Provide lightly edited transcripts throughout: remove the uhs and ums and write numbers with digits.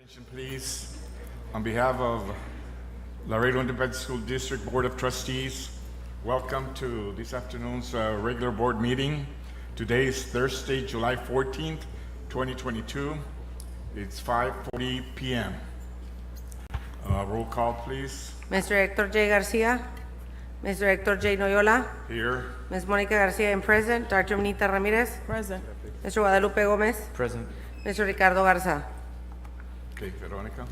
Attention, please. On behalf of Laredo Independent School District Board of Trustees, welcome to this afternoon's regular board meeting. Today is Thursday, July 14th, 2022. It's 5:40 p.m. Roll call, please. Mr. Hector J. Garcia, Mr. Hector J. Noyola, Here. Ms. Monica Garcia in present, Dr. Benita Ramirez, Present. Mr. Guadalupe Gomez, Present. Mr. Ricardo Garza. Okay, Veronica.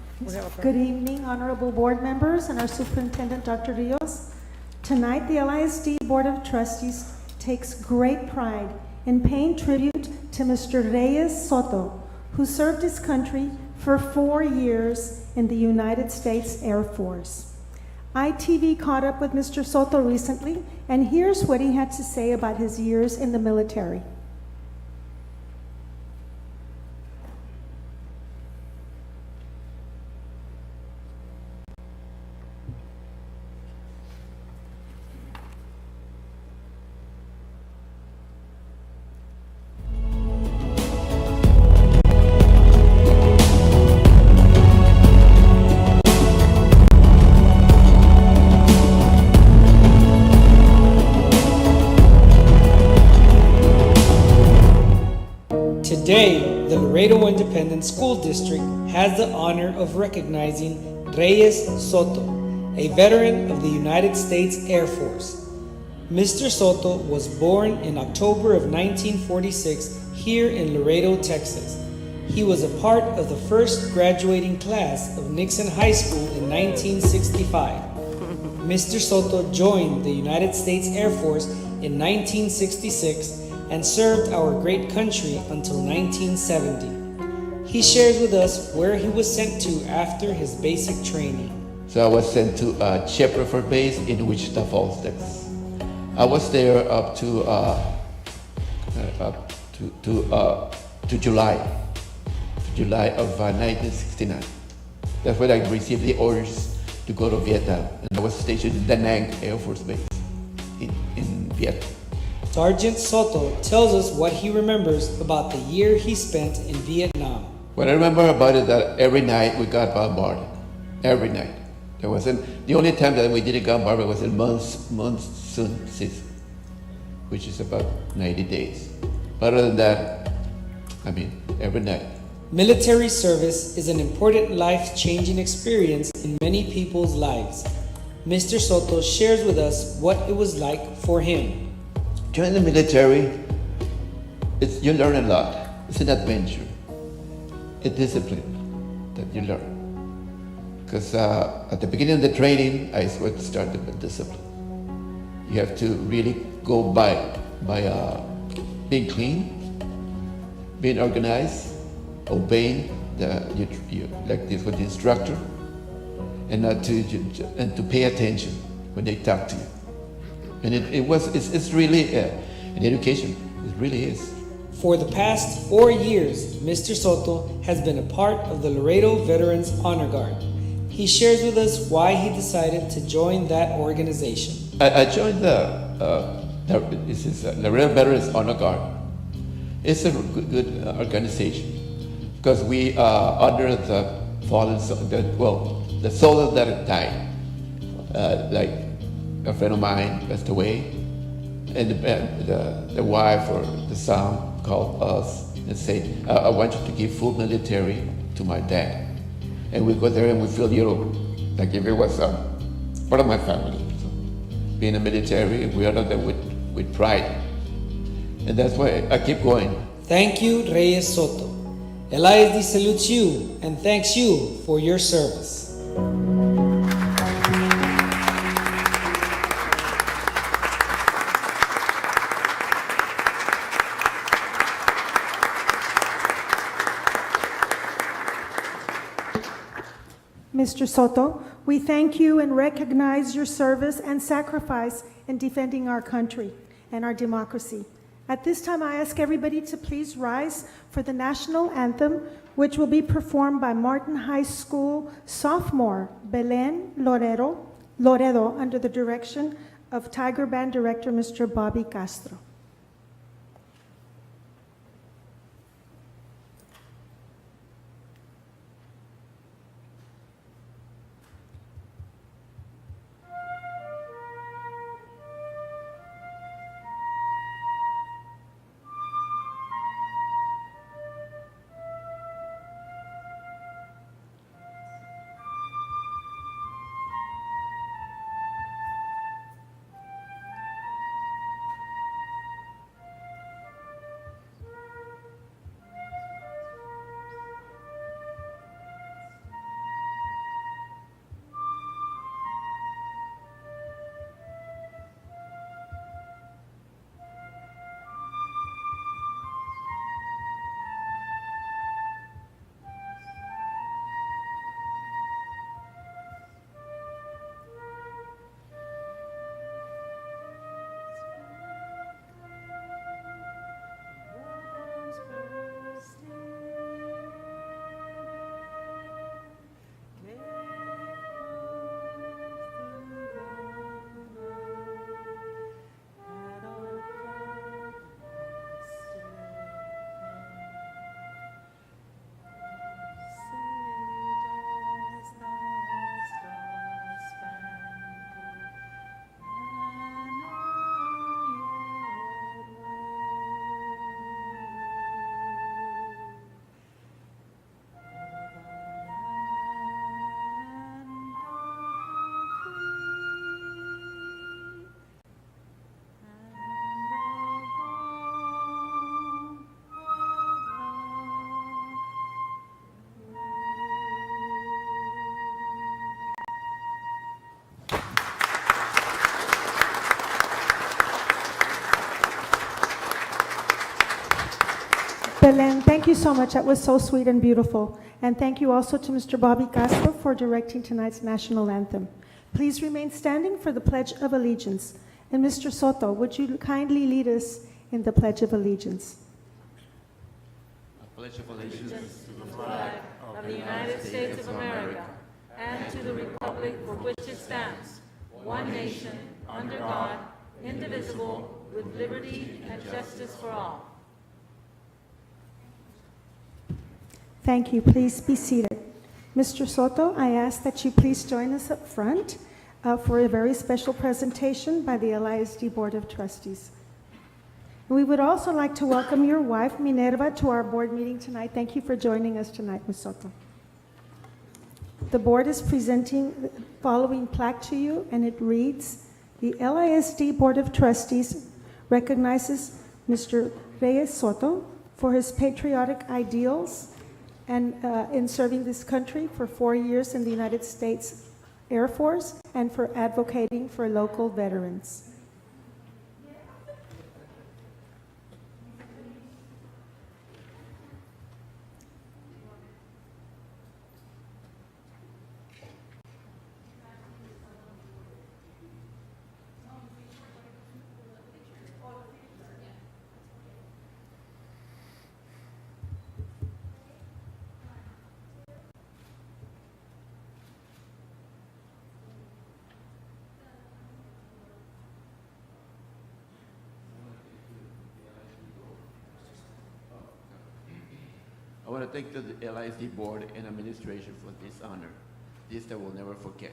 Good evening, honorable board members and our superintendent, Dr. Rios. Tonight, the I.S.D. Board of Trustees takes great pride in paying tribute to Mr. Reyes Soto, who served his country for 4 years in the United States Air Force. ITV caught up with Mr. Soto recently, and here's what he had to say about his years in the military. Today, the Laredo Independent School District has the honor of recognizing Reyes Soto, a veteran of the United States Air Force. Mr. Soto was born in October of 1946 here in Laredo, Texas. He was a part of the first graduating class of Nixon High School in 1965. Mr. Soto joined the United States Air Force in 1966 and served our great country until 1970. He shares with us where he was sent to after his basic training. So I was sent to Shepherd Air Base in Wichita Falls, Texas. I was there up to July of 1969. That's when I received the orders to go to Vietnam, and I was stationed in Da Nang Air Force Base in Vietnam. Sergeant Soto tells us what he remembers about the year he spent in Vietnam. What I remember about it that every night we got bombarded. Every night. There wasn't the only time that we didn't get bombarded was in monsoon season, which is about 90 days. But other than that, every night. Military service is an important life-changing experience in many people's lives. Mr. Soto shares with us what it was like for him. Joining the military, you learn a lot. It's an adventure, a discipline that you learn. Because at the beginning of the training, I started with discipline. You have to really go by being clean, being organized, obeying like this with the instructor, and to pay attention when they talk to you. And it's really an education. It really is. For the past 4 years, Mr. Soto has been a part of the Laredo Veterans Honor Guard. He shares with us why he decided to join that organization. I joined the Laredo Veterans Honor Guard. It's a good organization because we are under the fallen the soldiers that died, like a friend of mine passed away, and the wife or the son called us and said, I want you to give full military to my dad. And we go there and we feel, like if it was part of my family. So being a military, we honor them with pride. And that's why I keep going. Thank you, Reyes Soto. El I.S.D. salutes you and thanks you for your service. Mr. Soto, we thank you and recognize your service and sacrifice in defending our country and our democracy. At this time, I ask everybody to please rise for the national anthem, which will be performed by Martin High School sophomore Belen Laredo under the direction of Tiger Band Director Mr. Bobby Castro. Thank you so much. That was so sweet and beautiful. And thank you also to Mr. Bobby Castro for directing tonight's national anthem. Please remain standing for the Pledge of Allegiance. And Mr. Soto, would you kindly lead us in the Pledge of Allegiance? Pledge of allegiance. Of the United States of America and to the republic for which it stands, one nation, under God, indivisible, with liberty and justice for all. Thank you. Please be seated. Mr. Soto, I ask that you please join us up front for a very special presentation by the I.S.D. Board of Trustees. We would also like to welcome your wife, Minerva, to our board meeting tonight. Thank you for joining us tonight, Ms. Soto. The board is presenting the following plaque to you, and it reads, the LISD Board of Trustees recognizes Mr. Reyes Soto for his patriotic ideals and in serving this country for 4 years in the United States Air Force and for advocating for local veterans. I want to thank the LISD board and administration for this honor. This I will never forget.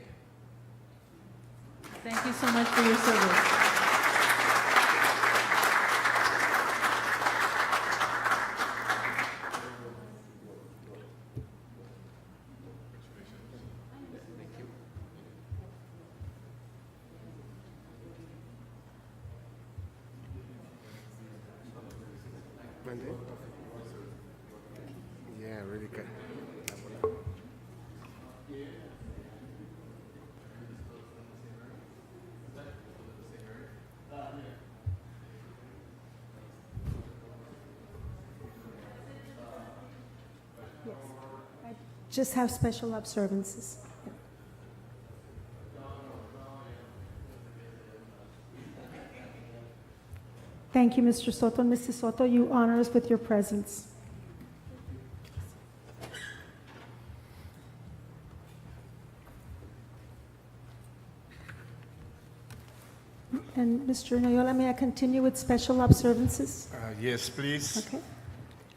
Thank you so much for your service. Thank you. Yeah, really good. Yes. I just have special observances. Thank you, Mr. Soto. And Mrs. Soto, you honor us with your presence. And Mr. Noyola, may I continue with special observances? Yes, please. Okay.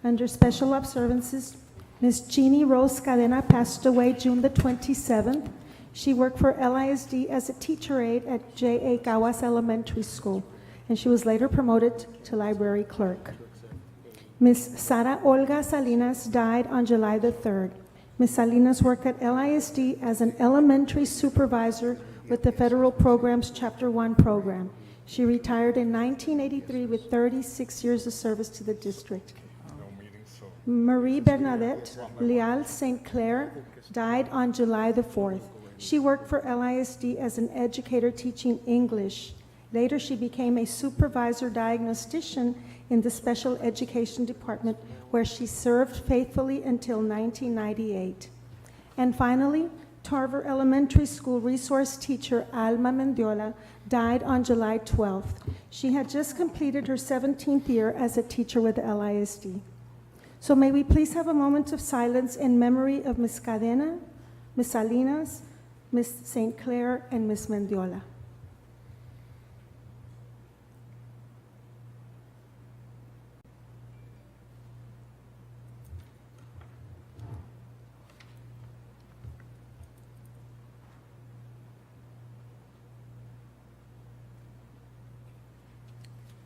Under special observances, Ms. Jeannie Rose Cadena passed away June the 27th. She worked for LISD as a teacher aide at J.A. Gawas Elementary School, and she was later promoted to library clerk. Ms. Sara Olga Salinas died on July the 3rd. Ms. Salinas worked at LISD as an elementary supervisor with the Federal Programs Chapter 1 program. She retired in 1983 with 36 years of service to the district. Marie Bernadette Leal St. Clair died on July the 4th. She worked for LISD as an educator teaching English. Later, she became a supervisor diagnostician in the special education department, where she served faithfully until 1998. And finally, Tarver Elementary School resource teacher Alma Mendiola died on July 12th. She had just completed her 17th year as a teacher with LISD. So may we please have a moment of silence in memory of Ms. Cadena, Ms. Salinas, Ms. St. Clair, and Ms. Mendiola.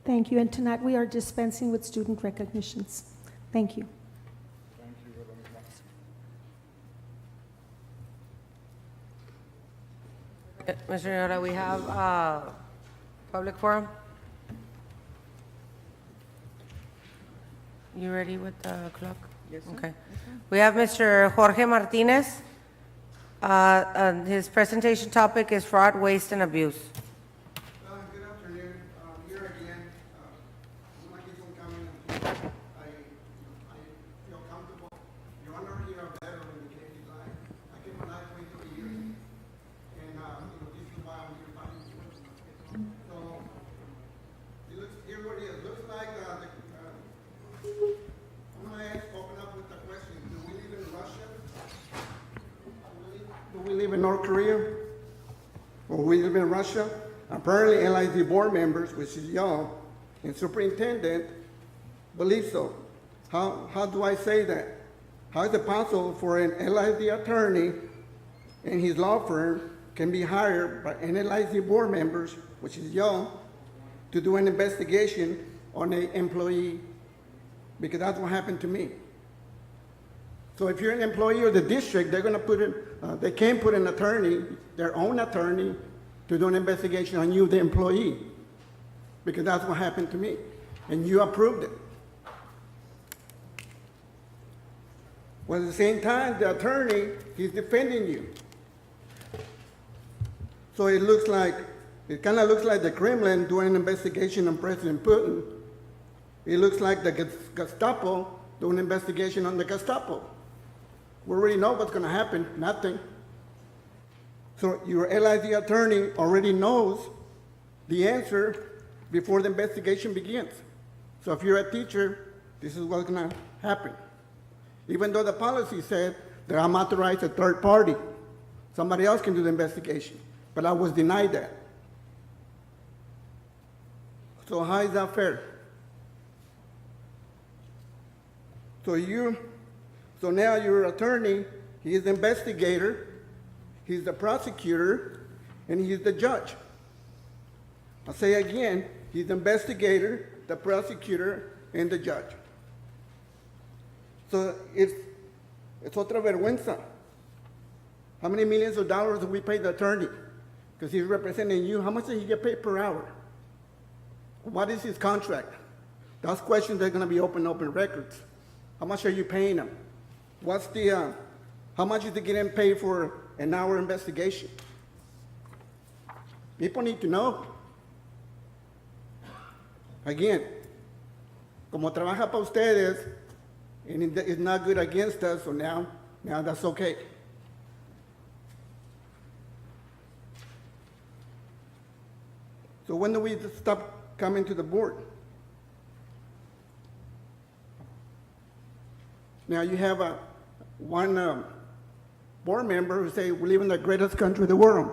Thank you. And tonight we are dispensing with student recognitions. Thank you. Mr. Nora, we have public forum. You ready with the clock? Yes, sir. Okay. We have Mr. Jorge Martinez. His presentation topic is fraud, waste, and abuse. Good afternoon. Here again, when I keep on coming, I live in North Korea, or we live in Russia. Apparently, LISD board members, which is y'all, and superintendent, believe so. How do I say that? How is it possible for an LISD attorney and his law firm can be hired by NLIC board members, which is y'all, to do an investigation on an employee? Because that's what happened to me. So if you're an employee of the district, they're gonna put in, they can put an attorney, their own attorney, to do an investigation on you, the employee. Because that's what happened to me. And you approved it. Well, at the same time, the attorney, he's defending you. So it kind of looks like the Kremlin doing an investigation on President Putin. It looks like the Gestapo doing an investigation on the Gestapo. We already know what's gonna happen, nothing. So your LID attorney already knows the answer before the investigation begins. So if you're a teacher, this is what's gonna happen. Even though the policy said that I'm authorized a third party, somebody else can do the investigation, but I was denied that. So how is that fair? So now your attorney, he is the investigator, he's the prosecutor, and he's the judge. I'll say again, he's the investigator, the prosecutor, and the judge. So it's otra vergüenza. How many millions of dollars do we pay the attorney? Because he's representing you. How much does he get paid per hour? What is his contract? Those questions are going to be open records. How much are you paying him? How much is he getting paid for an hour investigation? People need to know. Again, como trabaja para ustedes, and it's not good against us, so now that's okay. So when do we stop coming to the board? Now you have one board member who say we live in the greatest country in the world.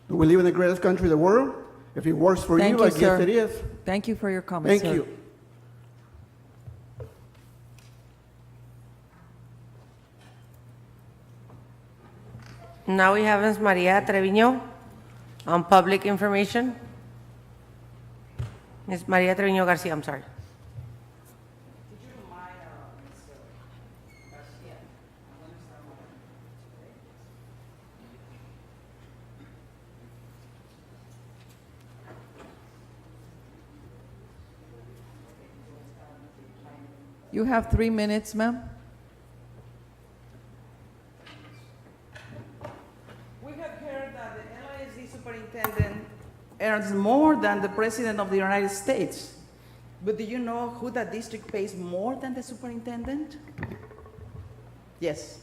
Do we live in the greatest country in the world? If it works for Thank you, I you, guess sir. it is. Thank you for your comments, Thank sir. you. Now we have Ms. Maria Treviño on public information. Ms. Maria Treviño Garcia, I'm sorry. You have 3 minutes, ma'am. We have heard that the LISD superintendent earns more than the president of the United States. But do you know who that district pays more than the superintendent? Yes,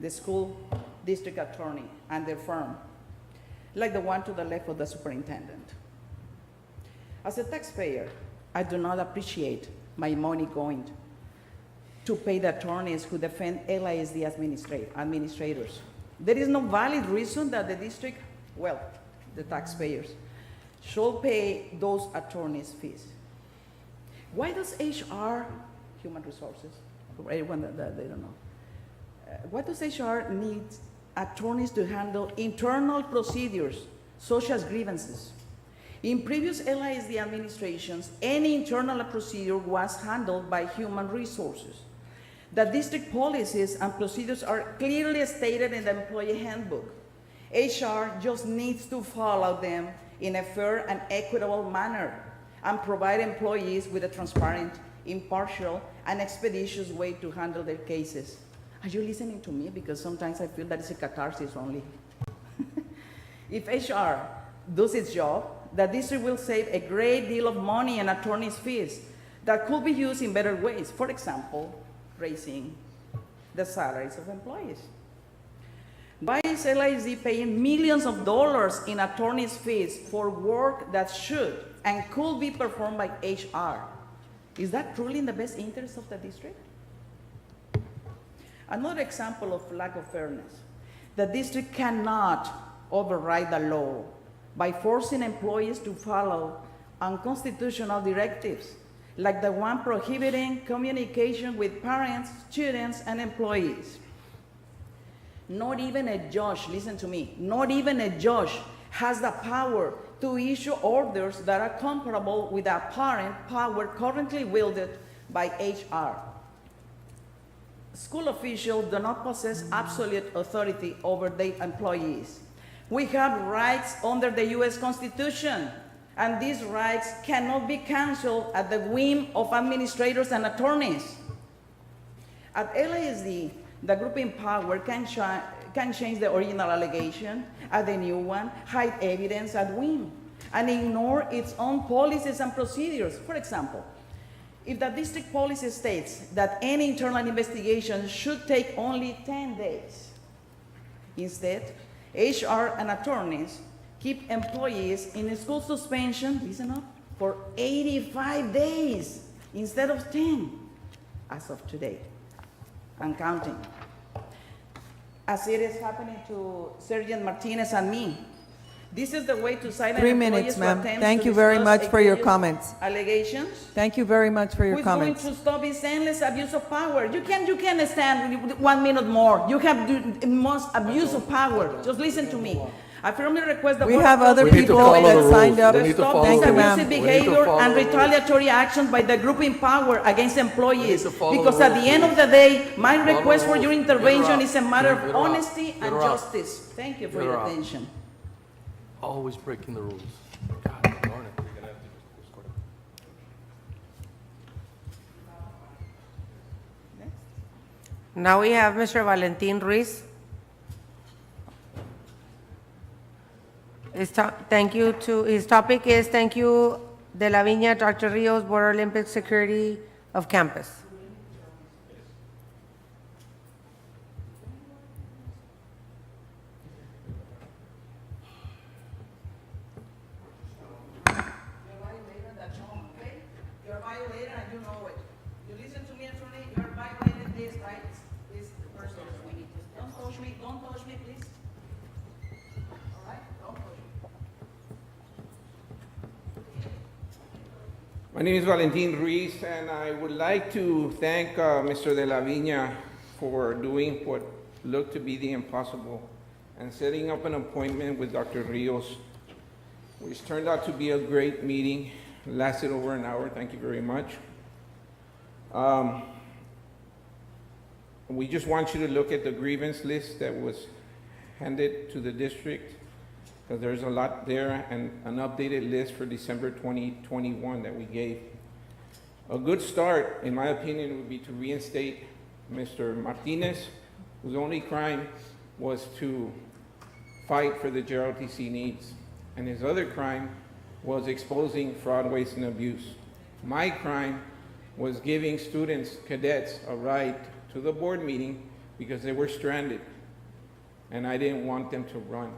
the school district attorney and their firm, like the one to the left of the superintendent. As a taxpayer, I do not appreciate my money going to pay the attorneys who defend LISD administrators. There is no valid reason that the district, well, the taxpayers, should pay those attorneys' fees. Why does HR, human resources, for everyone that they don't know, why does HR need attorneys to handle internal procedures such as grievances? In previous LISD administrations, any internal procedure was handled by human resources. The district policies and procedures are clearly stated in the employee handbook. HR just needs to follow them in a fair and equitable manner and provide employees with a transparent, impartial, and expeditious way to handle their cases. Are you listening to me? Because sometimes I feel that it's a catharsis only. If HR does its job, the district will save a great deal of money and attorney's fees that could be used in better ways. For example, raising the salaries of employees. Why is LISD paying millions of dollars in attorney's fees for work that should and could be performed by HR? Is that truly in the best interest of the district? Another example of lack of fairness. The district cannot override the law by forcing employees to follow unconstitutional directives, like the one prohibiting communication with parents, students, and employees. Not even a judge, listen to me, not even a judge has the power to issue orders that are comparable with the apparent power currently wielded by HR. School officials do not possess absolute authority over their employees. We have rights under the U.S. Constitution, and these rights cannot be canceled at the whim of administrators and attorneys. At LASD, the group in power can change the original allegation, add a new one, hide evidence at whim, and ignore its own policies and procedures. For example, if the district policy states that any internal investigation should take only 10 days, instead, HR and attorneys keep employees in school suspension, listen up, for 85 days instead of 10, as of today, and counting. As it is happening to Sergeant Martinez and me. This is the way to silence 3 employees minutes, who ma'am. attempt Thank to you very discuss much for your egregious comments. Allegations. Thank you very much for your Who's comments. going to stop this endless abuse of power? You can't stand 1 minute more. You have the most abuse of power. Just listen to me. I firmly request the We Board have of other Trustees people to go ahead that and signed up. to stop Thank this you, ma'am. abusive behavior and retaliatory actions by the group in power against employees. Because at the end of the day, my request for your intervention is a matter of honesty and justice. Thank you for your attention. Always breaking the rules. God darn it. Now we have Mr. Valentin Ruiz. His topic is thank you De La Viña, Dr. Rios, Board Olympic Security of Campus. You're a violator and you know it. You listen to me, attorney, you're violating this, right? This person. Don't touch me, please. All right? Don't touch me. My name is Valentin Ruiz, and I would like to thank Mr. De La Viña for doing what looked to be the impossible and setting up an appointment with Dr. Rios, which turned out to be a great meeting. It lasted over an hour. Thank you very much. We just want you to look at the grievance list that was handed to the district, because there's a lot there, and an updated list for December 2021 that we gave. A good start, in my opinion, would be to reinstate Mr. Martinez, whose only crime was to fight for the JROTC needs, and his other crime was exposing fraud, waste, and abuse. My crime was giving students, cadets, a ride to the board meeting because they were stranded, and I didn't want them to run.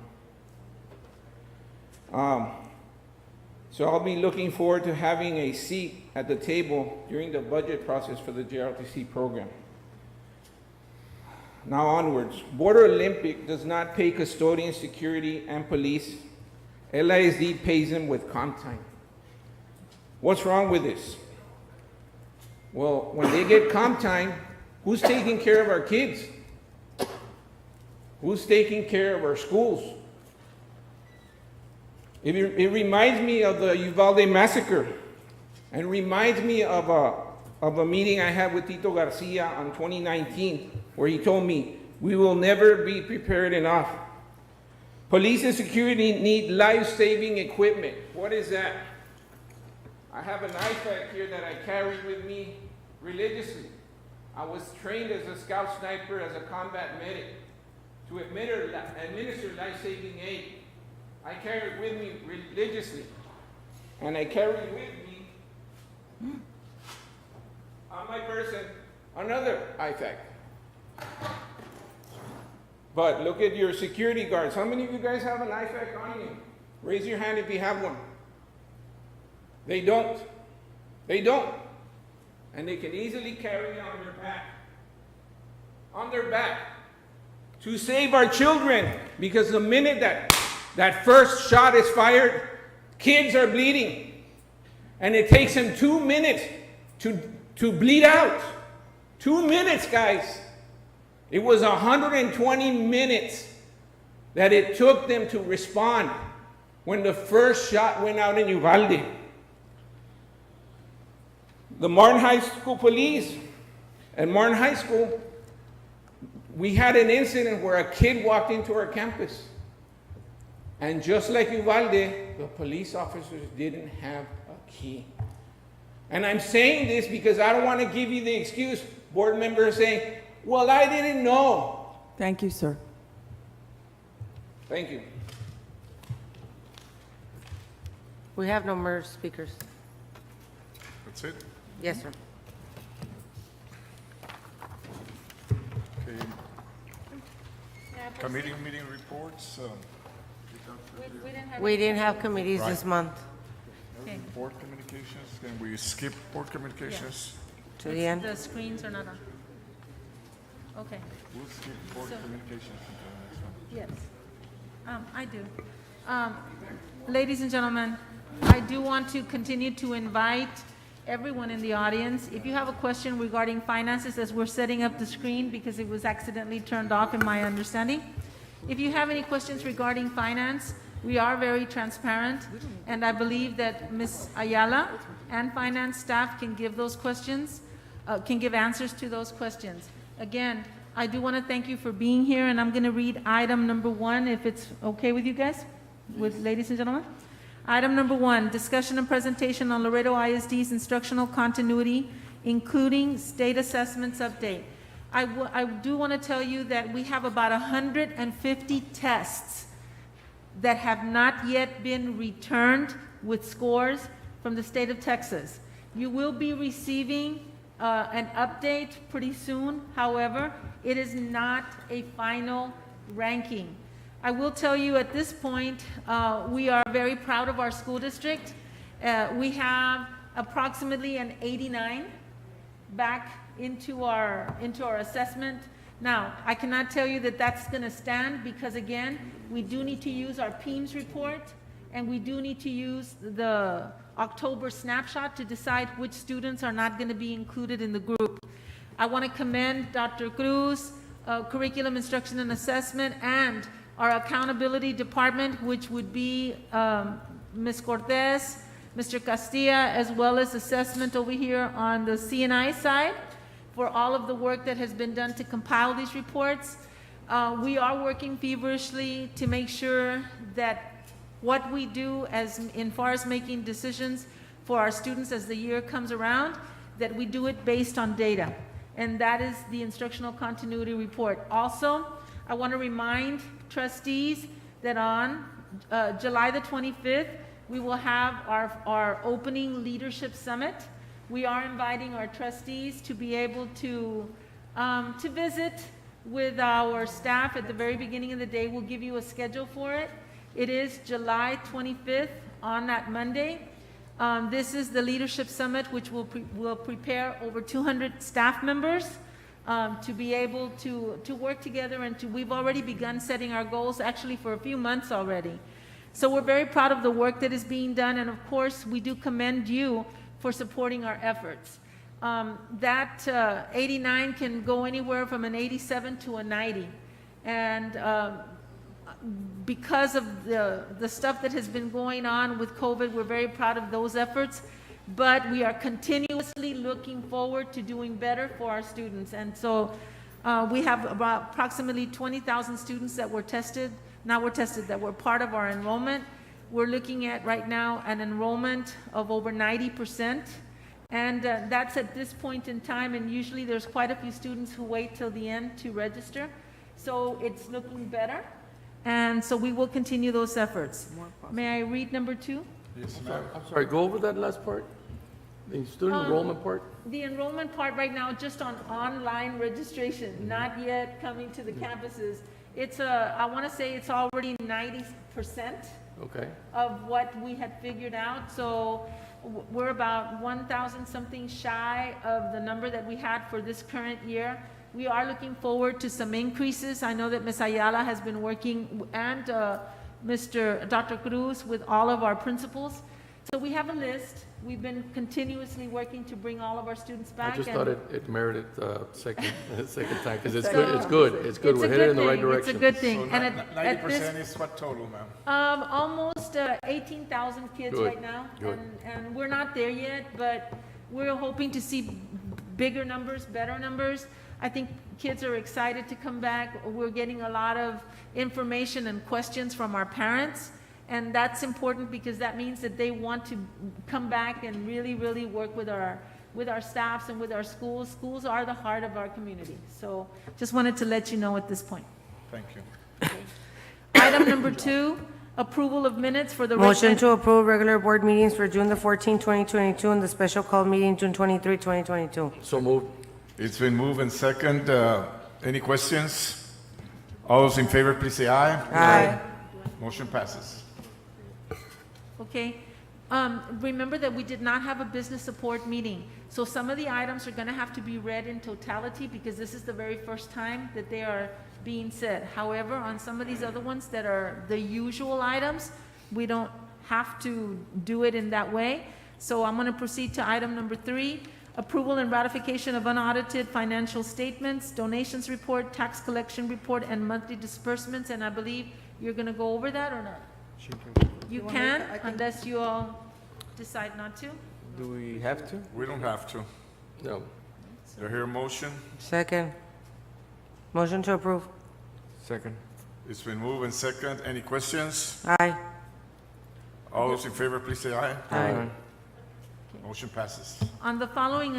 So I'll be looking forward to having a seat at the table during the budget process for the JROTC program. Now onwards. Border Olympic does not pay custodian, security, and police. I.S.D. pays them with comp time. What's wrong with this? Well, when they get comp time, who's taking care of our kids? Who's taking care of our schools? It reminds me of the Uvalde massacre, and reminds me of a meeting I had with Tito Garcia on 2019, where he told me, we will never be prepared enough. Police and security need life-saving equipment. What is that? I have an IFAC here that I carry with me religiously. I was trained as a scout sniper, as a combat medic, to administer life-saving aid. I carry it with me religiously. And I carry with me, on my person, another IFAC. But look at your security guards. How many of you guys have an IFAC on you? Raise your hand if you have one. They don't. They don't. And they can easily carry it on their back. On their their back to save our children, because the minute that first shot is fired, kids are bleeding. And it takes them 2 minutes to bleed out. 2 minutes, guys. It was 120 minutes that it took them to respond when the first shot went out in Uvalde. The Martin High School police, at Martin High School, we had an incident where a kid walked into our campus. And just like Uvalde, the police officers didn't have a key. And I'm saying this because I don't want to give you the excuse, board members saying, well, I didn't know. Thank you, sir. Thank you. We have no more speakers. That's it? Yes, sir. Okay. Committee meeting reports. We didn't have committees this month. Board communications. Can we skip board communications? To the end. The screens are not on. Okay, We'll skip board communications until the next one. yes. I do. Ladies and gentlemen, I do want to continue to invite everyone in the audience. If you have a question regarding finances, as we're setting up the screen, because it was accidentally turned off in my understanding. If you have any questions regarding finance, we are very transparent, and I believe that Ms. Ayala and finance staff can give those questions, can give answers to those questions. Again, I do want to thank you for being here, and I'm going to read item number 1, if it's okay with you guys, with ladies and gentlemen. Item number 1, discussion and presentation on Laredo I.S.D's instructional continuity, including state assessments update. I do want to tell you that we have about 150 tests that have not yet been returned with scores from the state of Texas. You will be receiving an update pretty soon. However, it is not a final ranking. I will tell you at this point, we are very proud of our school district. We have approximately an 89 back into our assessment. Now, I cannot tell you that that's going to stand, because again, we do need to use our PEAMS report, and we do need to use the October snapshot to decide which students are not going to be included in the group. I want to commend Dr. Cruz, Curriculum Instruction and Assessment, and our accountability department, which would be Ms. Cortez, Mr. Castilla, as well as assessment over here on the C&I side, for all of the work that has been done to compile these reports. We are working feverishly to make sure that what we do as far as making decisions for our students as the year comes around, that we do it based on data. And that is the instructional continuity report. Also, I want to remind trustees that on July the 25th, we will have our opening leadership summit. We are inviting our trustees to be able to visit with our staff at the very beginning of the day. We'll give you a schedule for it. It is July 25th on that Monday. This is the leadership summit, which will prepare over 200 staff members to be able to work together, and we've already begun setting our goals actually for a few months already. So we're very proud of the work that is being done, and of course we do commend you for supporting our efforts. That 89 can go anywhere from an 87 to a 90. And because of the stuff that has been going on with COVID, we're very proud of those efforts. But we are continuously looking forward to doing better for our students. And so we have about approximately 20,000 students that were tested, that were part of our enrollment. We're looking at right now an enrollment of over 90%. And that's at this point in time, and usually there's quite a few students who wait till the end to register. So it's looking better. And so we will continue those efforts. May I read number 2? Yes, ma'am. I'm sorry, go over that last part, the student enrollment part. The enrollment part right now, just on online registration, not yet coming to the campuses. It's I want to say it's already 90% Okay. of what we had figured out. So we're about 1,000 something shy of the number that we had for this current year. We are looking forward to some increases. I know that Ms. Ayala has been working, and Dr. Cruz, with all of our principals. So we have a list. We've been continuously working to bring all of our students back. I just and thought it merited second time, because it's So- good, it's good, it's good. It's We're a headed good in the right thing. direction. It's a good So thing. And at 90% this, is what total, ma'am? almost 18,000 kids Good, right now. good. And we're not there yet, but we're hoping to see bigger numbers, better numbers. I think kids are excited to come back. We're getting a lot of information and questions from our parents. And that's important because that means that they want to come back and really, really work with our staffs and with our schools. Schools are the heart of our community. So just wanted to let you know at this point. Thank you. Item number 2, approval of minutes for the. Motion to approve regular board meetings for June the 14th, 2022, and the special call meeting June 23, 2022. So moved. It's been moved and second. Any questions? All those in favor, please say aye. Aye. Motion passes. Okay. Remember that we did not have a business support meeting. So some of the items are going to have to be read in totality because this is the very first time that they are being said. However, on some of these other ones that are the usual items, we don't have to do it in that way. So I'm going to proceed to item number 3, approval and ratification of unaudited financial statements, donations report, tax collection report, and monthly disbursements. And I believe you're going to go over that or not? You can, unless you all decide not to. Do we have to? We don't have to. No. Do I hear a motion? Second. Motion to approve. Second. It's been moved and second. Any questions? Aye. All those in favor, please say aye. Aye. Motion passes. On the following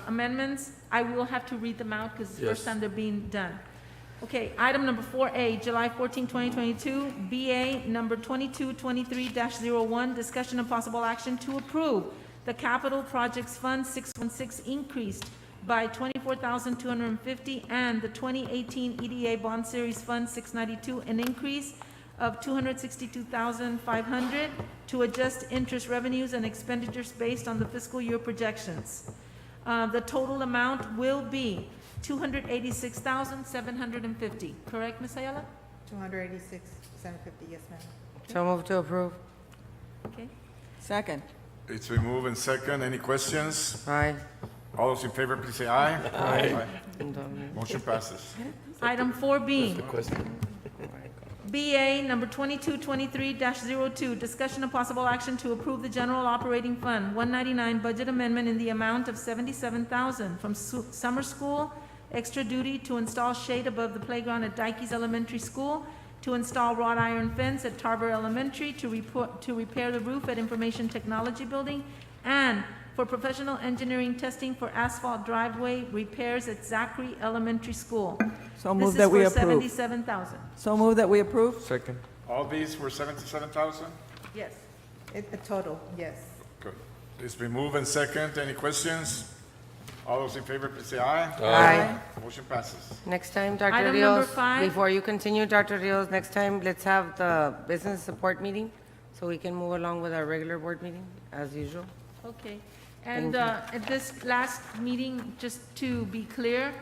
amendments, I will have to read them out because it's the Yes. first time they're being done. Okay, item number 4A, July 14, 2022, BA number 2223-01, discussion of possible action to approve the Capital Projects Fund 616 increased by $24,250 and the 2018 EDA Bond Series Fund 692 an increase of $262,500 to adjust interest revenues and expenditures based on the fiscal year projections. The total amount will be $286,750, correct, Ms. Ayala? 286,750, yes, ma'am. So move to approve. Okay. Second. It's been moved and second. Any questions? Aye. All those in favor, please say aye. Aye. Motion passes. Item 4B, Question. BA number 2223-02, discussion of possible action to approve the General Operating Fund 199 budget amendment in the amount of $77,000 from summer school extra duty to install shade above the playground at Dikey's Elementary School, to install wrought iron fence at Tarver Elementary, to repair the roof at Information Technology Building, and for professional engineering testing for asphalt driveway repairs at Zachary Elementary School. So move that we This approve. is for $77,000. So move that we approve. Second. All these were 77,000? Yes. A total, yes. Good. It's been moved and second. Any questions? All those in favor, please say aye. Aye. Motion passes. Next time, Dr. Item number Rios, 5. before you continue, Dr. Rios, next time, let's have the business support meeting so we can move along with our regular board meeting as usual. Okay. And Thank at this last meeting, just to be clear,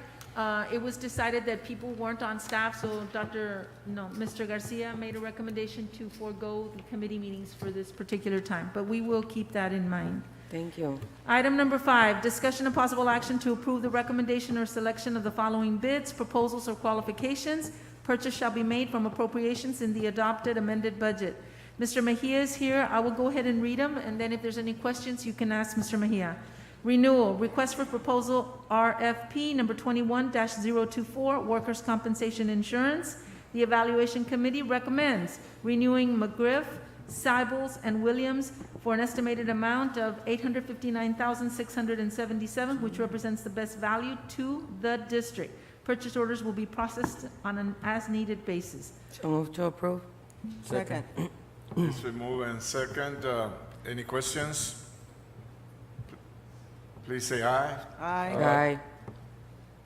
it was decided that people weren't on staff, so Mr. Garcia made a recommendation to forego the committee meetings for this particular time, but we will keep that in mind. Thank you. Item number 5, discussion of possible action to approve the recommendation or selection of the following bids, proposals, or qualifications. Purchase shall be made from appropriations in the adopted amended budget. Mr. Mejia is here. I will go ahead and read them, and then if there's any questions, you can ask Mr. Mejia. Renewal, request for proposal RFP number 21-024, workers' compensation insurance. The evaluation committee recommends renewing McGriff, Sybils, and Williams for an estimated amount of $859,677, which represents the best value to the district. Purchase orders will be processed on an as-needed basis. So move to approve. Second. It's been moved and second. Any questions? Please say aye. Aye. Aye.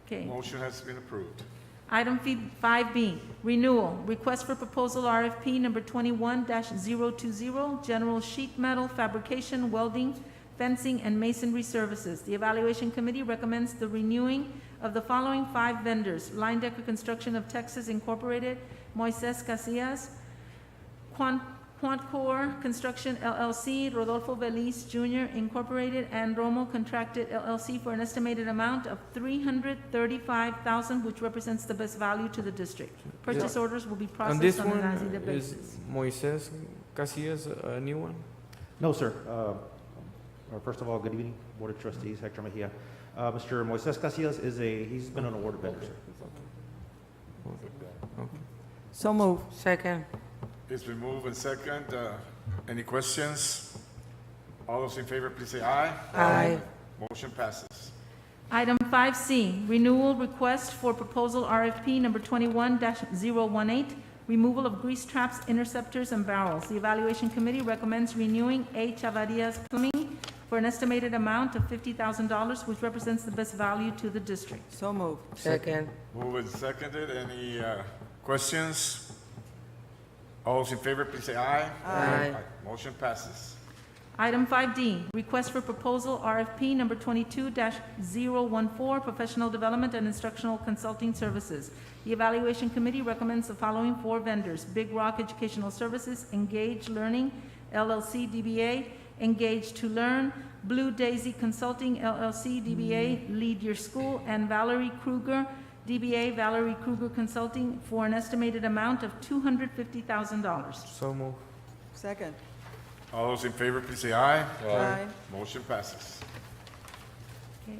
Okay. Motion has been approved. Item 5B, renewal, request for proposal RFP number 21-020, general sheet metal fabrication, welding, fencing, and masonry services. The Evaluation Committee recommends the renewing of the following 5 vendors: Line Decker Construction of Texas Incorporated, Moises Casillas, Quantcor Construction LLC, Rodolfo Veliz Jr. Incorporated, and Romo Contracted LLC for an estimated amount of $335,000, which represents the best value to the district. Purchase orders will be On this processed on one, an as-needed is basis. Moises Casillas a new one? No, sir. First of all, good evening, Board of Trustees, Hector Mejia. Mr. Moises Casillas he's been an awarded vendor, sir. So move. Second. It's been moved and second. Any questions? All those in favor, please say aye. Aye. Motion passes. Item 5C, renewal request for proposal RFP number 21-018, removal of grease traps, interceptors, and barrels. The Evaluation Committee recommends renewing A. Chavarias Plumbing for an estimated amount of $50,000, which represents the best value to the district. So move. Second. Moved and seconded. Any questions? All those in favor, please say aye. Aye. Motion passes. Item 5D, request for proposal RFP number 22-014, professional development and instructional consulting services. The Evaluation Committee recommends the following 4 vendors: Big Rock Educational Services, Engage Learning, LLC DBA, Engage to Learn, Blue Daisy Consulting, LLC DBA, Lead Your School, and Valerie Kruger, DBA, Valerie Kruger Consulting, for an estimated amount of $250,000. So move. Second. All those in favor, please say aye. Aye. Motion passes. Okay.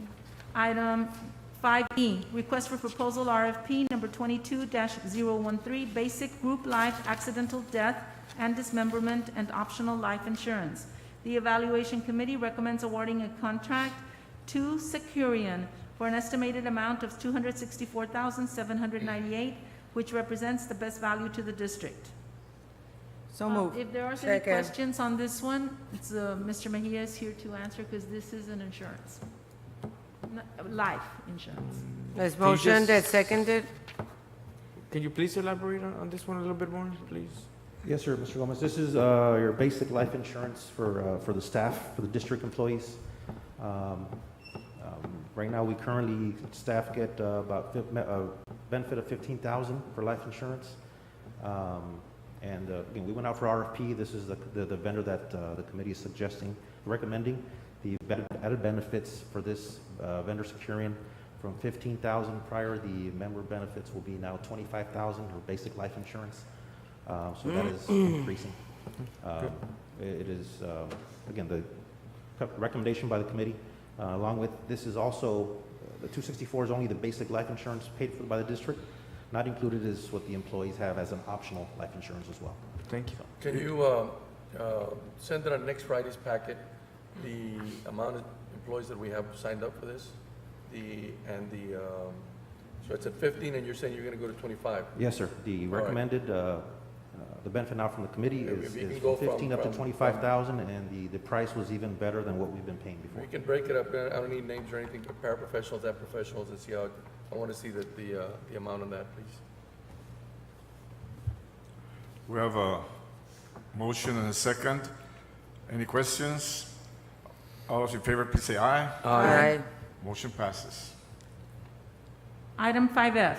Item 5E, request for proposal RFP number 22-013, basic group life accidental death and dismemberment and optional life insurance. The Evaluation Committee recommends awarding a contract to Securian for an estimated amount of $264,798, which represents the best value to the district. So move. If there are any Second. questions on this one, it's, Mr. Mejia is here to answer, because this is an insurance. Life insurance. There's Can you motion just- that's seconded. Can you please elaborate on this one a little bit more, please? Yes, sir, Mr. Gomez. This is your basic life insurance for the staff, for the district employees. Right now, we currently, staff get about a benefit of $15,000 for life insurance. Again, we went out for RFP. This is the vendor that the committee is suggesting, recommending. The added benefits for this vendor Securian from $15,000 prior, the member benefits will be now $25,000 for basic life insurance. So that is increasing. It is, again, the recommendation by the committee. Along with, this is also, the 264 is only the basic life insurance paid for by the district. Not included is what the employees have as an optional life insurance as well. Thank you. Can you send in our next Friday's packet the amount of employees that we have signed up for this? So it's at 15, and you're saying you're going to go to 25? Yes, sir. The All right. recommended, the benefit now from the committee Yeah, is if you can is go from 15 up to from- 25,000, and the price was even better than what we've been paying before. We can break it up. I don't need names or anything, but paraprofessionals and professionals, and see how, I want to see the amount on that, please. We have a motion and a second. Any questions? All those in favor, please say aye. Aye. Motion passes. Item 5F,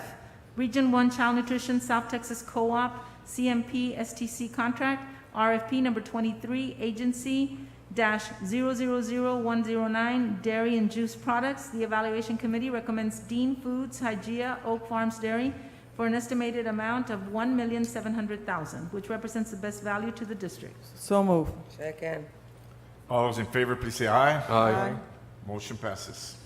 Region 1 Child Nutrition South Texas Co-op CMP STC contract, RFP number 23, Agency -000109, Dairy and Juice Products. The Evaluation Committee recommends Dean Foods, Hygeia, Oak Farms Dairy for an estimated amount of $1,700,000, which represents the best value to the district. So move. Second. All those in favor, please say aye. Aye. Motion passes.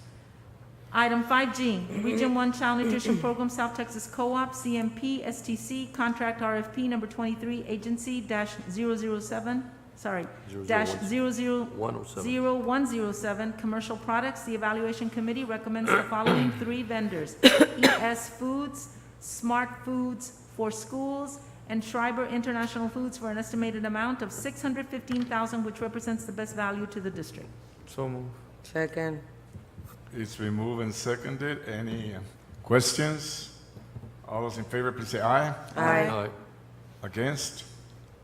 Item 5G, Region 1 Child Nutrition Program South Texas Co-op CMP STC contract RFP number 23, Agency -007, sorry, -000107, Commercial Products. The Evaluation Committee recommends the following 3 vendors: E.S. Foods, Smart Foods for Schools, and Schreiber International Foods for an estimated amount of $615,000, which represents the best value to the district. So move. Second. It's been moved and seconded. Any questions? All those in favor, please say aye. Aye. Against?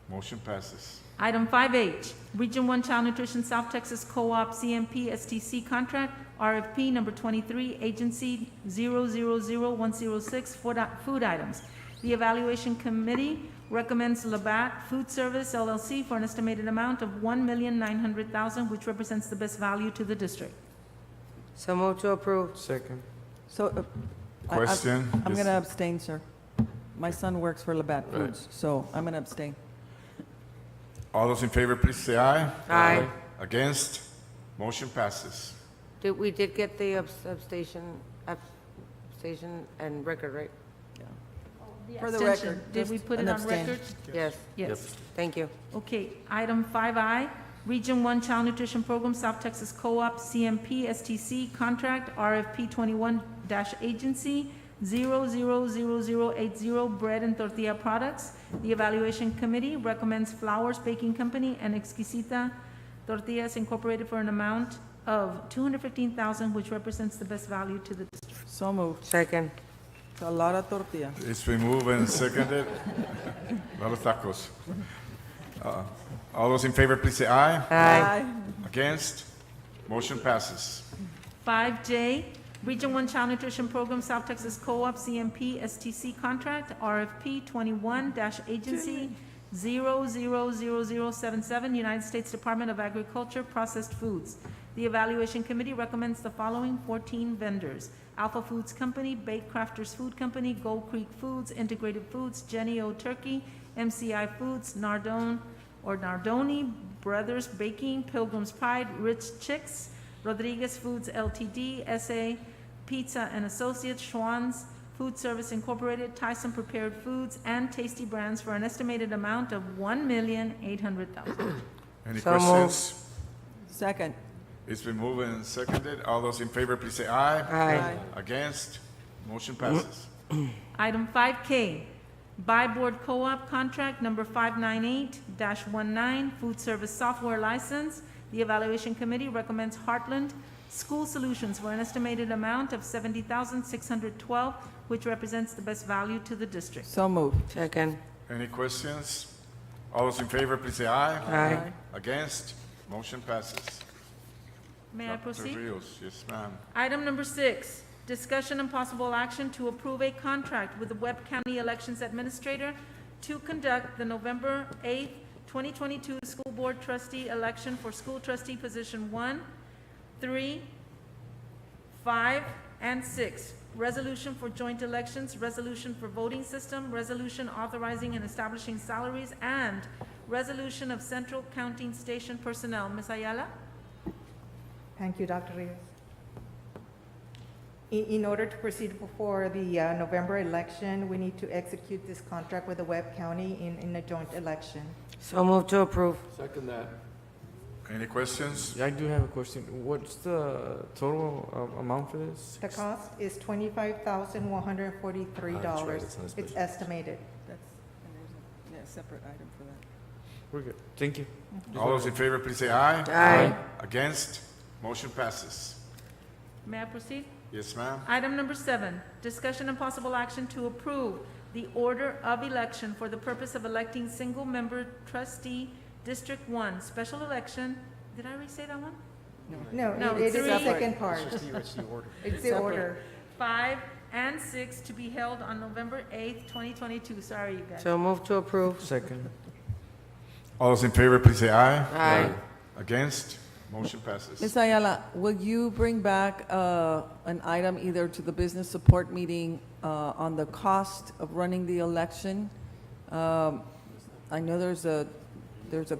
Motion passes. Item 5H, Region 1 Child Nutrition South Texas Co-op CMP STC Contract, RFP number 23, Agency 000106, food items. The Evaluation Committee recommends Labatt Food Service LLC for an estimated amount of $1,900,000, which represents the best value to the district. So move to approve. Second. So, Question? I'm Yes. going to abstain, sir. My son works for Labatt Right. Foods, so I'm going to abstain. All those in favor, please say aye. Aye. Against? Motion passes. We did get the abstation and record, right? For the Abstention. record, Did we just put it an on abstain. record? Yes, Yes. thank you. Okay, item 5I, Region 1 Child Nutrition Program, South Texas Co-op CMP STC Contract, RFP 21-Agency 000080, Bread and Tortilla Products. The Evaluation Committee recommends Flowers Baking Company and Exquisita Tortillas Incorporated for an amount of $215,000, which represents the best value to the district. So moved. Second. It's a lot of tortilla. It's been moved and seconded. A lot of tacos. All those in favor, please say aye. Aye. Against? Motion passes. 5J, Region 1 Child Nutrition Program, South Texas Co-op CMP STC Contract, RFP 21-Agency 000077, United States Department of Agriculture, Processed Foods. The Evaluation Committee recommends the following 14 vendors: Alpha Foods Company, Bake Crafters Food Company, Gold Creek Foods, Integrated Foods, Jenny O Turkey, MCI Foods, Nardoni Brothers Baking, Pilgrim's Pride, Rich Chicks, Rodriguez Foods Ltd, SA Pizza and Associates, Schwann's Food Service Incorporated, Tyson Prepared Foods, and Tasty Brands for an estimated amount of $1,800,000. Any So moved. questions? Second. It's been moved and seconded. All those in favor, please say aye. Aye. Against? Motion passes. Item 5K, Buy Board Co-op Contract Number 598-19, Food Service Software License. The Evaluation Committee recommends Heartland School Solutions for an estimated amount of $70,612, which represents the best value to the district. So moved. Second. Any questions? All those in favor, please say aye. Aye. Against? Motion passes. May I Dr. proceed? Rios, yes, ma'am. Item number 6, discussion and possible action to approve a contract with the Webb County Elections Administrator to conduct the November 8th, 2022 School Board Trustee election for School Trustee Position 1, 3, 5, and 6. Resolution for joint elections, resolution for voting system, resolution authorizing and establishing salaries, and resolution of central counting station personnel. Ms. Ayala? Thank you, Dr. Rios. In order to proceed for the November election, we need to execute this contract with the Webb County in a joint election. So move to approve. Second that. Any questions? Yeah, I do have a question. What's the total amount for this? The cost is $25,143. It's not It's special. estimated. That's, and there's a separate item for that. We're good. Thank you. All those in favor, please say aye. Aye. Against? Motion passes. May I proceed? Yes, ma'am. Item number 7, discussion and possible action to approve the order of election for the purpose of electing single-member trustee, District 1, special election. Did I already say that one? No, No, it is the three. second part. It's the order. 5 and 6 to be held on November 8th, 2022. Sorry, you guys. So move to approve. Second. All those in favor, please say aye. Aye. Against? Motion passes. Ms. Ayala, will you bring back an item either to the business support meeting on the cost of running the election? I know there's a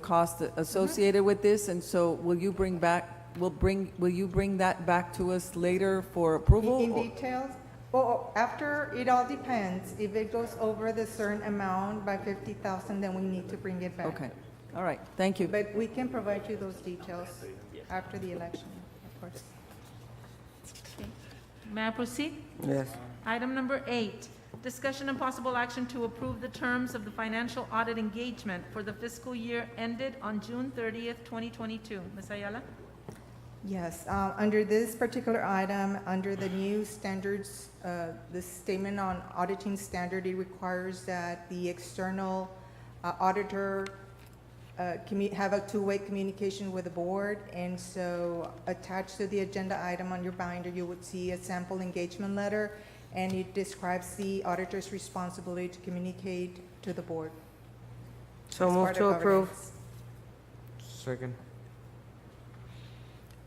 cost associated with this, and so will you bring that back to us later for approval? In details? Well, after, it all depends. If it goes over the certain amount by 50,000, then we need to bring it back. Okay, all right, thank you. But we can provide you those details after the election, of course. May I proceed? Yes. Item number 8, discussion and possible action to approve the terms of the financial audit engagement for the fiscal year ended on June 30th, 2022. Ms. Ayala? Yes, under this particular item, under the new standards, the statement on auditing standard, it requires that the external auditor have a two-way communication with the board. And so attached to the agenda item on your binder, you would see a sample engagement letter, and it describes the auditor's responsibility to communicate to the board. So as move part to of approve. governance. Second.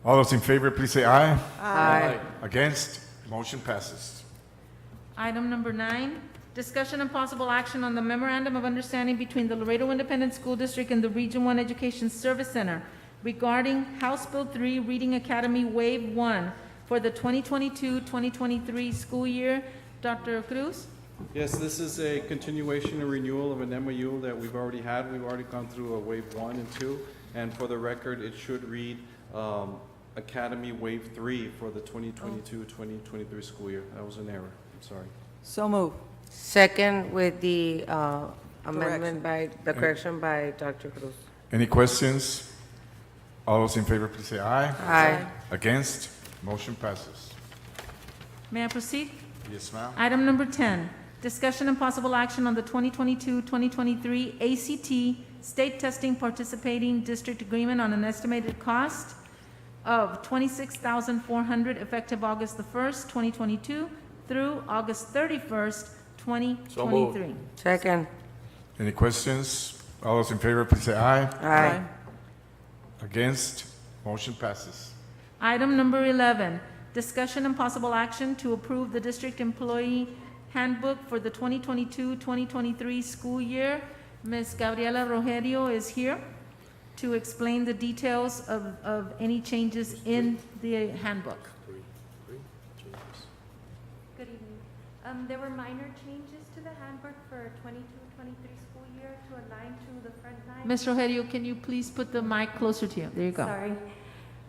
All those in favor, please say aye. Aye. Against? Motion passes. Item number 9, discussion and possible action on the memorandum of understanding between the Laredo Independent School District and the Region 1 Education Service Center regarding House Bill 3 Reading Academy Wave 1 for the 2022-2023 school year. Dr. Cruz? Yes, this is a continuation and renewal of an MOU that we've already had. We've already gone through a wave 1 and 2, and for the record, it should read Academy Wave 3 for the 2022-2023 school year. That was an error, I'm sorry. So move. Second with the amendment by, the correction by Dr. Cruz. Any questions? All those in favor, please say aye. Aye. Against? Motion passes. May I proceed? Yes, ma'am. Item number 10, discussion and possible action on the 2022-2023 ACT State Testing Participating District Agreement on an estimated cost of $26,400 effective August the 1st, 2022 through August 31st, 2023. Second. Any questions? All those in favor, please say aye. Aye. Against? Motion passes. Item number 11, discussion and possible action to approve the district employee handbook for the 2022-2023 school year. Ms. Gabriela Rogerio is here to explain the details of any changes in the handbook. Good evening. There were minor changes to the handbook for 22-23 school year to align to the front line. Ms. Rogerio, can you please put the mic closer to you? There you go. Sorry.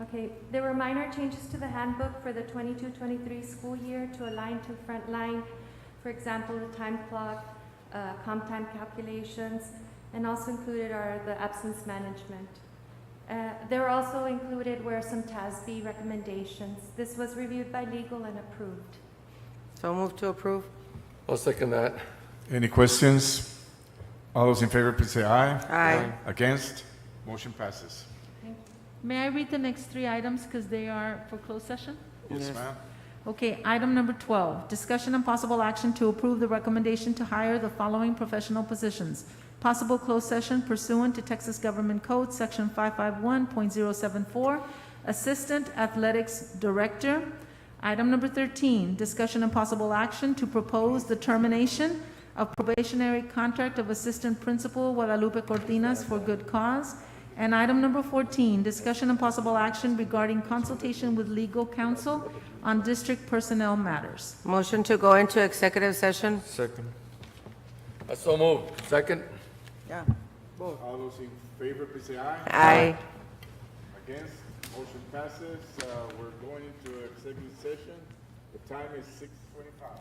Okay, there were minor changes to the handbook for the 22-23 school year to align to front line. For example, the time clock, comp time calculations, and also included are the absence management. They were also included were some TASB recommendations. This was reviewed by legal and approved. So move to approve. I'll second that. Any questions? All those in favor, please say aye. Aye. Against? Motion passes. May I read the next 3 items because they are for closed session? Yes, ma'am. Okay, item number 12, discussion and possible action to approve the recommendation to hire the following professional positions. Possible closed session pursuant to Texas Government Code, Section 551.074, Assistant Athletics Director. Item number 13, discussion and possible action to propose the termination of probationary contract of Assistant Principal Guadalupe Cortinas for good cause. And item number 14, discussion and possible action regarding consultation with legal counsel on district personnel matters. Motion to go into executive session. Second. I so moved. Second? Yeah. All those in favor, please say aye. Aye. Against? Motion passes. We're going into executive session. The time is 6:25.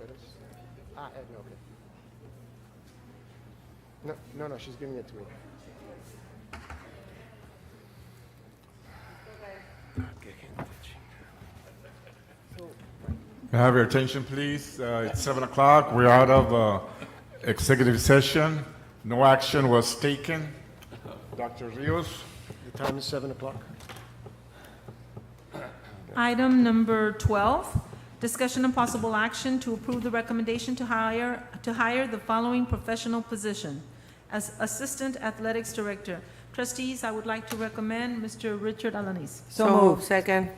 Edna, okay. No, she's giving it to me. May I have your attention, please? It's 7 o'clock. We're out of executive session. No action was taken. Dr. Rios? The time is 7 o'clock. Item number 12, discussion and possible action to approve the recommendation to hire the following professional position as Assistant Athletics Director. Trustees, I would like to recommend Mr. Richard Alanis. So moved. Second.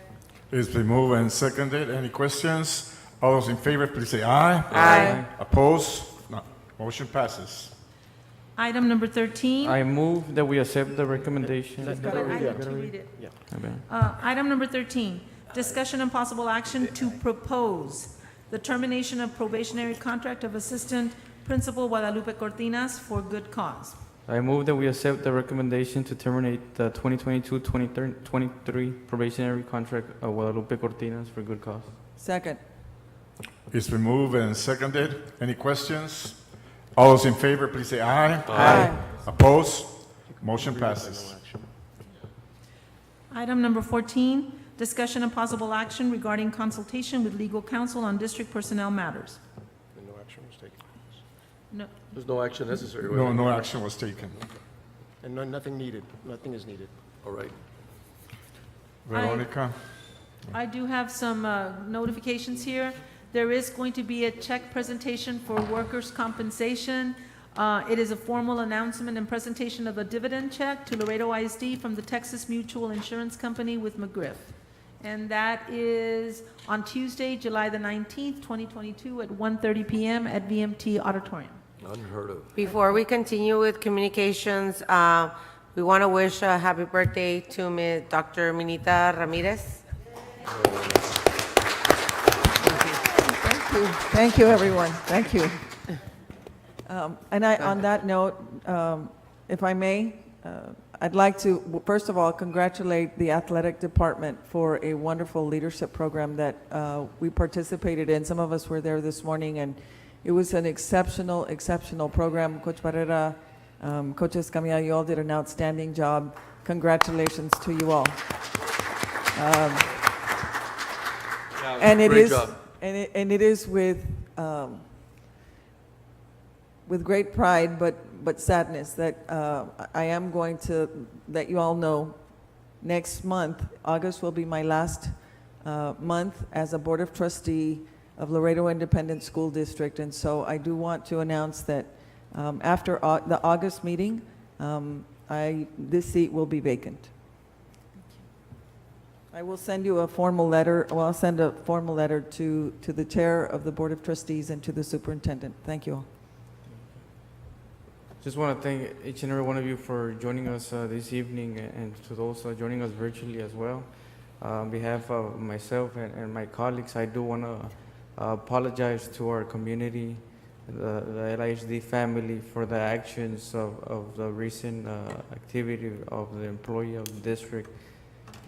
It's been moved and seconded. Any questions? All those in favor, please say aye. Aye. Opposed? No. Motion passes. Item number 13. I move that we accept the recommendation. I have to read it. Yeah. Item number 13, discussion and possible action to propose the termination of probationary contract of Assistant Principal Guadalupe Cortinas for good cause. I move that we accept the recommendation to terminate the 2022-2023 probationary contract of Guadalupe Cortinas for good cause. Second. It's been moved and seconded. Any questions? All those in favor, please say aye. Aye. Opposed? Motion passes. Item number 14, discussion and possible action regarding consultation with legal counsel on district personnel matters. No action was taken. No, There's no action necessary. No action was taken. And nothing needed. Nothing is needed. All right. Veronica? I do have some notifications here. There is going to be a check presentation for workers' compensation. It is a formal announcement and presentation of a dividend check to Laredo I.S.D. from the Texas Mutual Insurance Company with McGriff. And that is on Tuesday, July the 19th, 2022 at 1:30 p.m. at VMT Auditorium. Unheard of. Before we continue with communications, we want to wish a happy birthday to Dr. Minita Ramirez. Thank you, everyone. Thank you. On that note, if I may, I'd like to, first of all, congratulate the athletic department for a wonderful leadership program that we participated in. Some of us were there this morning, and it was an exceptional program. Coach Barrera, Coach Escamilla, you all did an outstanding job. Congratulations to you all. And it Great is, job. and it is with great pride, but sadness that I am going to let you all know next month, August will be my last month as a Board of Trustee of Laredo Independent School District. And so I do want to announce that after the August meeting, this seat will be vacant. I will send you a formal letter, well, I'll send a formal letter to the chair of the Board of Trustees and to the superintendent. Thank you all. Just want to thank each and every one of you for joining us this evening, and to those joining us virtually as well. On behalf of myself and my colleagues, I do want to apologize to our community, the I.S.D. family, for the actions of the recent activity of the employee of the district.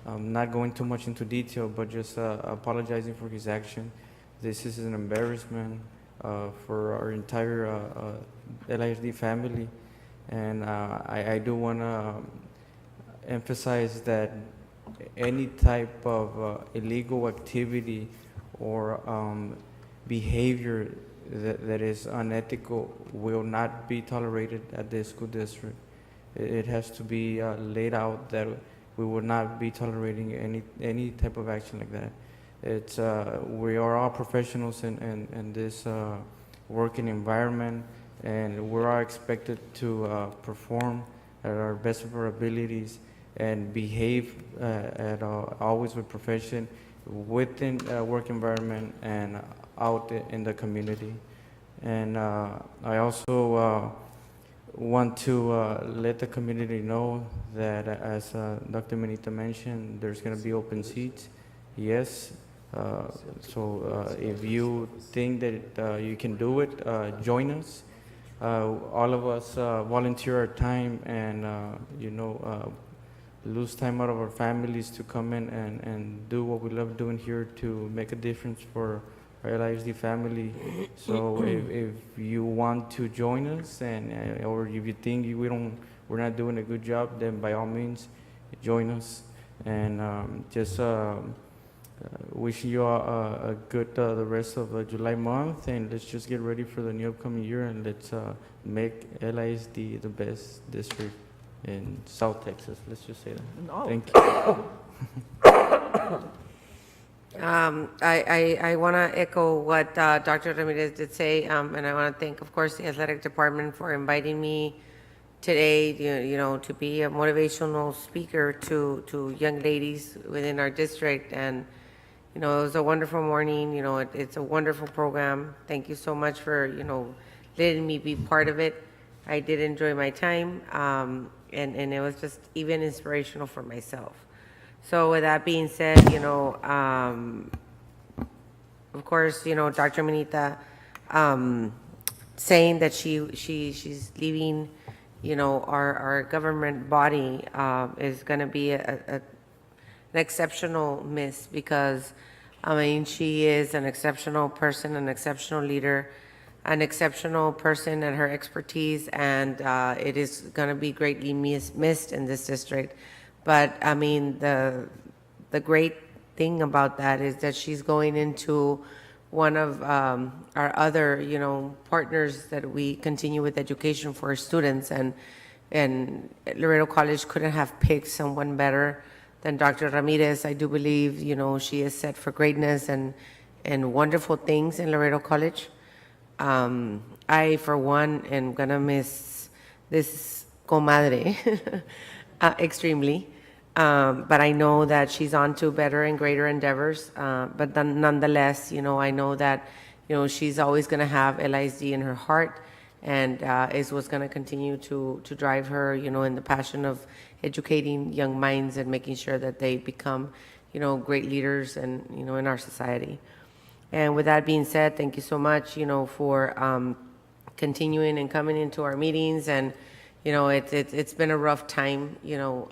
Not going too much into detail, but just apologizing for his action. This is an embarrassment for our entire LISD family, and I do want to emphasize that any type of illegal activity or behavior that is unethical will not be tolerated at this school district. It has to be laid out that we will not be tolerating any type of action like that. It's we are all professionals in this working environment, and we are expected to perform at our best of our abilities and behave always with profession within a work environment and out in the community. And I also want to let the community know that, as Dr. Minita mentioned, there's going to be open seats. Yes. So if you think that you can do it, join us. All of us volunteer our time and lose time out of our families to come in and do what we love doing here to make a difference for LISD family. So if you want to join us, and or if you think we're not doing a good job, then by all means, join us. And just wishing you a good the rest of July month, and let's just get ready for the new upcoming year, and let's make LISD the best district in South Texas. Let's just say that. No. Thank you. I want to echo what Dr. Ramirez did say, and I want to thank, of course, the athletic department for inviting me today, you know, to be a motivational speaker to young ladies within our district. And, you know, it was a wonderful morning. You know, it's a wonderful program. Thank you so much for, you know, letting me be part of it. I did enjoy my time, and it was just even inspirational for myself. So with that being said, you know, of course, you know, Dr. Manita saying that she's leaving, you know, our government body is going to be an exceptional miss, because, I mean, she is an exceptional person, an exceptional leader, an exceptional person and her expertise, and it is going to be greatly missed in this district. But I mean, the great thing about that is that she's going into one of our other, you know, partners that we continue with education for our students, and Laredo College couldn't have picked someone better than Dr. Ramirez. I do believe, you know, she is set for greatness and wonderful things in Laredo College. I, for one, am gonna miss this comadre extremely. But I know that she's on to better and greater endeavors. But then nonetheless, you know, I know that, you know, she's always going to have LISD in her heart, and is what's going to continue to drive her, you know, in the passion of educating young minds and making sure that they become, you know, great leaders and, you know, in our society. And with that being said, thank you so much, you know, for continuing and coming into our meetings. And, you know, it's been a rough time, you know,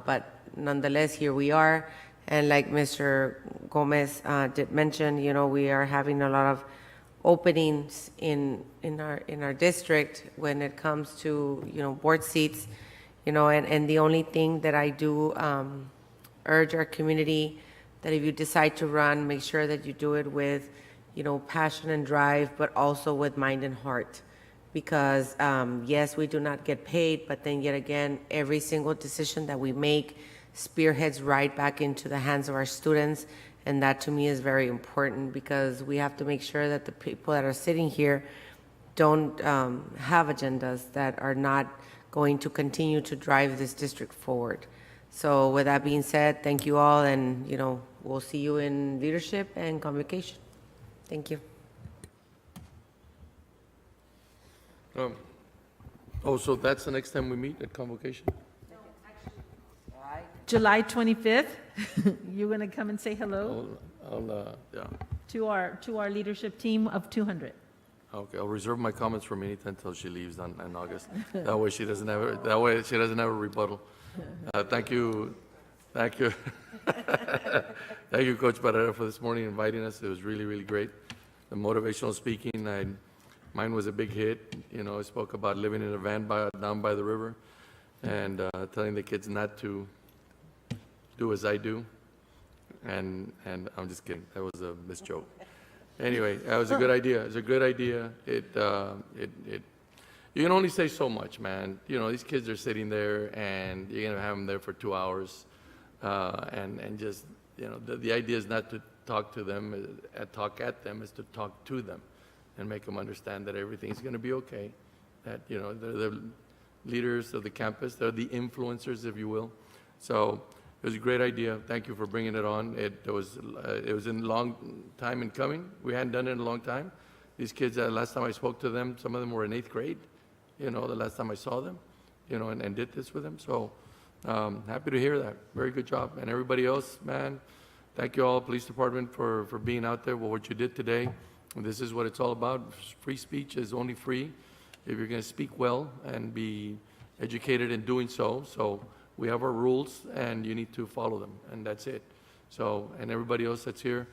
but nonetheless, here we are. And like Mr. Gomez did mention, you know, we are having a lot of openings in our district when it comes to, you know, board seats, you know, and the only thing that I do urge our community, that if you decide to run, make sure that you do it with, you know, passion and drive, but also with mind and heart. Because yes, we do not get paid, but then yet again, every single decision that we make spearheads right back into the hands of our students. And that to me is very important, because we have to make sure that the people that are sitting here don't have agendas that are not going to continue to drive this district forward. So with that being said, thank you all, and, you know, we'll see you in leadership and convocation. Thank you. So that's the next time we meet at convocation? July 25th, you're going to come and say hello Yeah. to our leadership team of 200. Okay, I'll reserve my comments for Minita until she leaves in August. That way she doesn't have a rebuttal. Thank you. Thank you, Coach Barrera, for this morning inviting us. It was really, really great. The motivational speaking, mine was a big hit. You know, I spoke about living in a van down by the river, and telling the kids not to do as I do. And I'm just kidding. That was a missed joke. Anyway, that was a good idea. It's a good idea. You can only say so much, man. You know, these kids are sitting there, and you're gonna have them there for 2 hours, and just, you know, the idea is not to talk to them, talk at them, is to talk to them, and make them understand that everything's gonna be okay. That, you know, they're the leaders of the campus. They're the influencers, if you will. So it was a great idea. Thank you for bringing it on. It was a long time in coming. We hadn't done it in a long time. These kids, last time I spoke to them, some of them were in 8th grade, you know, the last time I saw them, you know, and did this with them. So happy to hear that. Very good job. And everybody else, man, thank you all, police department, for being out there. Well, what you did today, this is what it's all about. Free speech is only free if you're going to speak well and be educated in doing so. So we have our rules, and you need to follow them, and that's it. So, and everybody else that's here,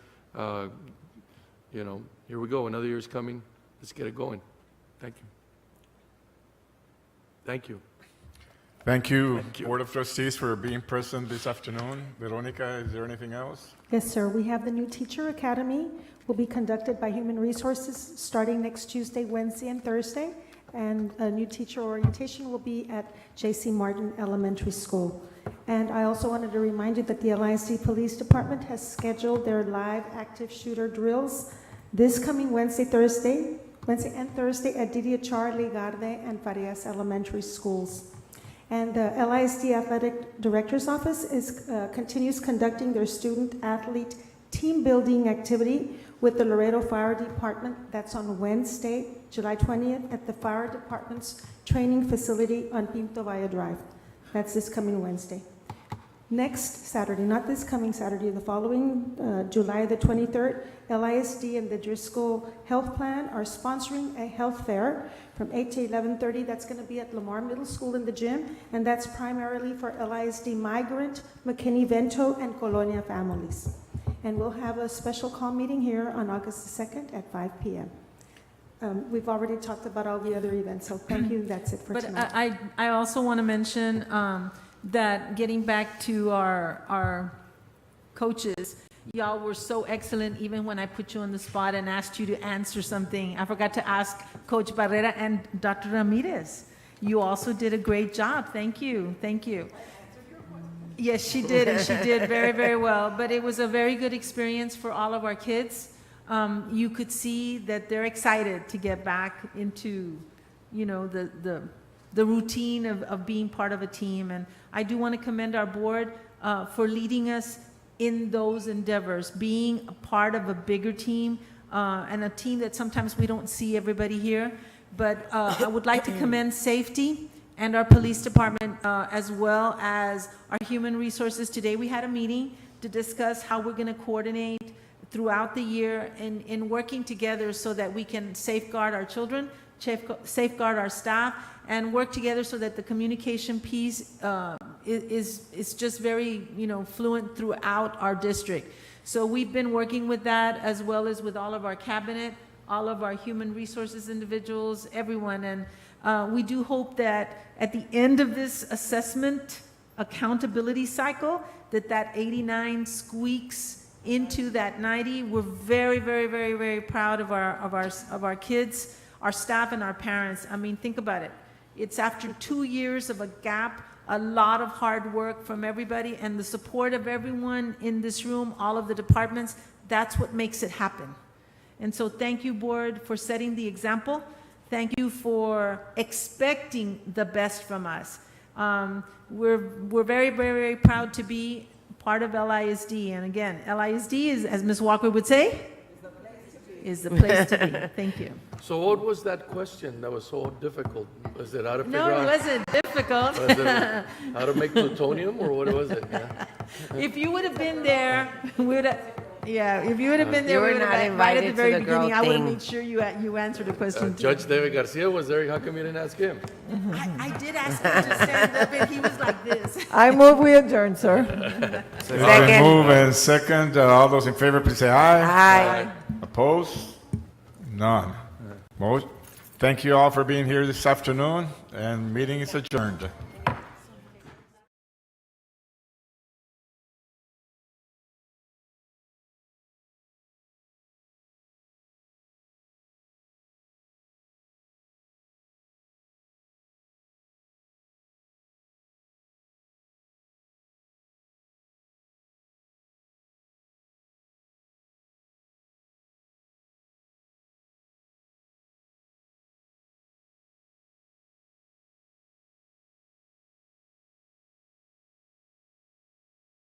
here we go, another year's coming, let's get it going. Thank you. Thank you. Thank you, Board of Trustees, for being present this afternoon. Veronica, is there anything else? Yes, sir. We have the new Teacher Academy will be conducted by Human Resources starting next Tuesday, Wednesday, and Thursday. And a new teacher orientation will be at J.C. Martin Elementary School. And I also wanted to remind you that the I.S.D. Police Department has scheduled their live active shooter drills this coming Wednesday and Thursday at DDHR, Ligarde, and Farias Elementary Schools. And the LISD Athletic Director's Office continues conducting their student-athlete team building activity with the Laredo Fire Department. That's on Wednesday, July 20th, at the Fire Department's training facility on Pinto Valle Drive. That's this coming Wednesday. Next Saturday, not this coming Saturday, the following, July the 23rd, LISD and the Driscoll Health Plan are sponsoring a health fair from 8 to 11:30. That's going to be at Lamar Middle School in the gym, and that's primarily for LISD migrant, McKinney-Vento, and Colonia families. And we'll have a special call meeting here on August the 2nd at 5 p.m. We've already talked about all the other events, so thank you. That's it for tonight. But I also want to mention that getting back to our coaches, y'all were so excellent even when I put you on the spot and asked you to answer something. I forgot to ask Coach Barrera and Dr. Ramirez. You also did a great job. Thank you. Thank you. Yes, she did, and she did very, very well. But it was a very good experience for all of our kids. You could see that they're excited to get back into, the routine of being part of a team. And I do want to commend our board for leading us in those endeavors, being a part of a bigger team and a team that sometimes we don't see everybody here. But I would like to commend safety and our police department, as well as our human resources. Today we had a meeting to discuss how we're going to coordinate throughout the year in working together so that we can safeguard our children, safeguard our staff, and work together so that the communication piece is just very, fluent throughout our district. So we've been working with that, as well as with all of our cabinet, all of our human resources individuals, everyone. And we do hope that at the end of this assessment accountability cycle, that 89 squeaks into that 90. We're very, very, very, very proud of our kids, our staff, and our parents. I mean, think about it. It's after 2 years of a gap, a lot of hard work from everybody, and the support of everyone in this room, all of the departments. That's what makes it happen. And so thank you, board, for setting the example. Thank you for expecting the best from us. We're very, very, very proud to be part of LISD. And again, LISD is, as Ms. Walker would say, is the place to be. Thank you. So what was that question that was so difficult? Was it how to figure No, out? it wasn't difficult. Was it how to make plutonium, or what was it? Yeah. If you would have been there, if you would have been there, You we were would have not right at the invited to very the girl beginning. I would have thing. made sure you answered the question. too. Judge David Garcia was there. How come you didn't ask him? I did ask him to stand up, and he was like this. I move we adjourn, sir. It's been moved and second. All those in favor, please say aye. Aye. Opposed? None. Thank you all for being here this afternoon, and meeting is adjourned.